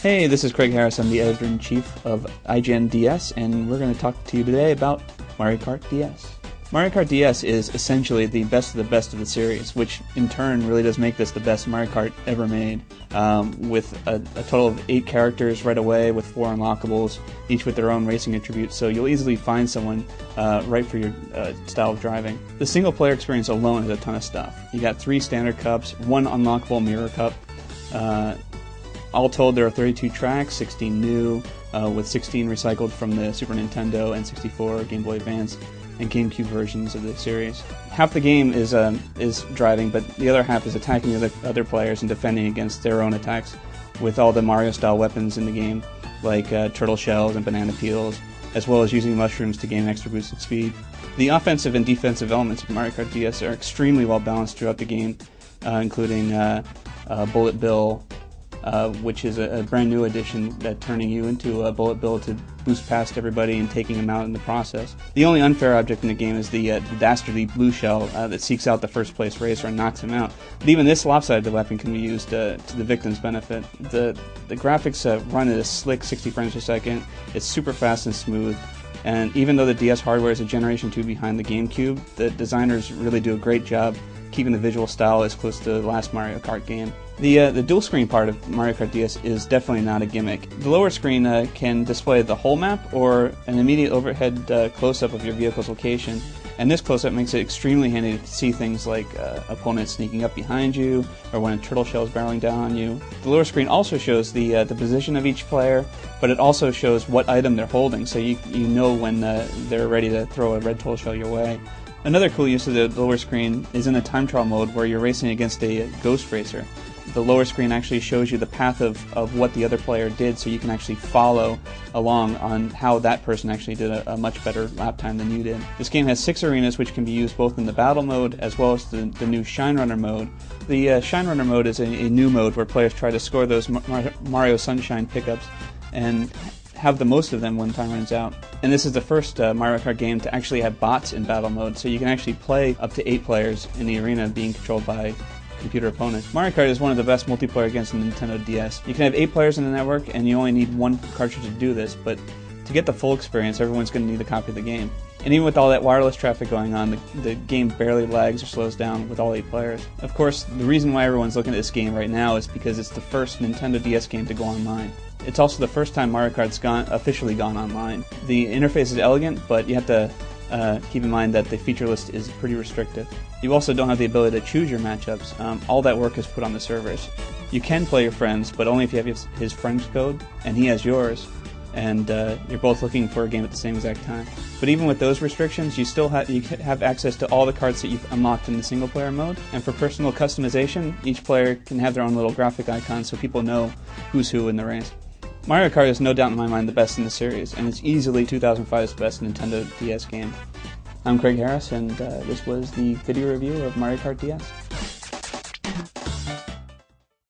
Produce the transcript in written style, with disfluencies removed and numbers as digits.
Hey, this is Craig Harris. I'm the editor-in-chief of IGN DS, and we're going to talk to you today about Mario Kart DS. Mario Kart DS is essentially the best of the series, which in turn really does make this the best Mario Kart ever made, with a total of 8 characters right away, with 4 unlockables, each with their own racing attributes, so you'll easily find someone right for your style of driving. The single-player experience alone has a ton of stuff. You got 3 standard cups, 1 unlockable mirror cup. All told, there are 32 tracks, 16 new, with 16 recycled from the Super Nintendo, N64, Game Boy Advance, and GameCube versions of the series. Half the game is driving, but the other half is attacking other players and defending against their own attacks with all the Mario-style weapons in the game, like turtle shells and banana peels, as well as using mushrooms to gain extra boosted speed. The offensive and defensive elements of Mario Kart DS are extremely well balanced throughout the game, including Bullet Bill, which is a brand new addition that turning you into a Bullet Bill to boost past everybody and taking them out in the process. The only unfair object in the game is the dastardly blue shell that seeks out the first place racer and knocks him out. But even this lopsided weapon can be used to the victim's benefit. The graphics run at a slick 60 frames per second. It's super fast and smooth. And even though the DS hardware is a Generation 2 behind the GameCube, the designers really do a great job keeping the visual style as close to the last Mario Kart game. The dual screen part of Mario Kart DS is definitely not a gimmick. The lower screen can display the whole map or an immediate overhead close-up of your vehicle's location, and this close-up makes it extremely handy to see things like opponents sneaking up behind you or when a turtle shell is barreling down on you. The lower screen also shows the position of each player, but it also shows what item they're holding, so you know when they're ready to throw a red turtle shell your way. Another cool use of the lower screen is in a time trial mode where you're racing against a ghost racer. The lower screen actually shows you the path of what the other player did, so you can actually follow along on how that person actually did a much better lap time than you did. This game has 6 arenas which can be used both in the battle mode as well as the new Shine Runner mode. The Shine Runner mode is a new mode where players try to score those Mario Sunshine pickups and have the most of them when time runs out. And this is the first Mario Kart game to actually have bots in battle mode, so you can actually play up to 8 players in the arena being controlled by computer opponents. Mario Kart is one of the best multiplayer against the Nintendo DS. You can have 8 players in the network, and you only need 1 cartridge to do this, but to get the full experience, everyone's going to need a copy of the game. And even with all that wireless traffic going on, the game barely lags or slows down with all 8 players. Of course, the reason why everyone's looking at this game right now is because it's the first Nintendo DS game to go online. It's also the first time Mario Kart's officially gone online. The interface is elegant, but you have to keep in mind that the feature list is pretty restrictive. You also don't have the ability to choose your matchups. All that work is put on the servers. You can play your friends, but only if you have his friend's code, and he has yours, and you're both looking for a game at the same exact time. But even with those restrictions, you still have access to all the carts that you've unlocked in the single-player mode. And for personal customization, each player can have their own little graphic icon so people know who's who in the race. Mario Kart is no doubt in my mind the best in the series, and it's easily 2005's best Nintendo DS game. I'm Craig Harris, and this was the video review of Mario Kart DS.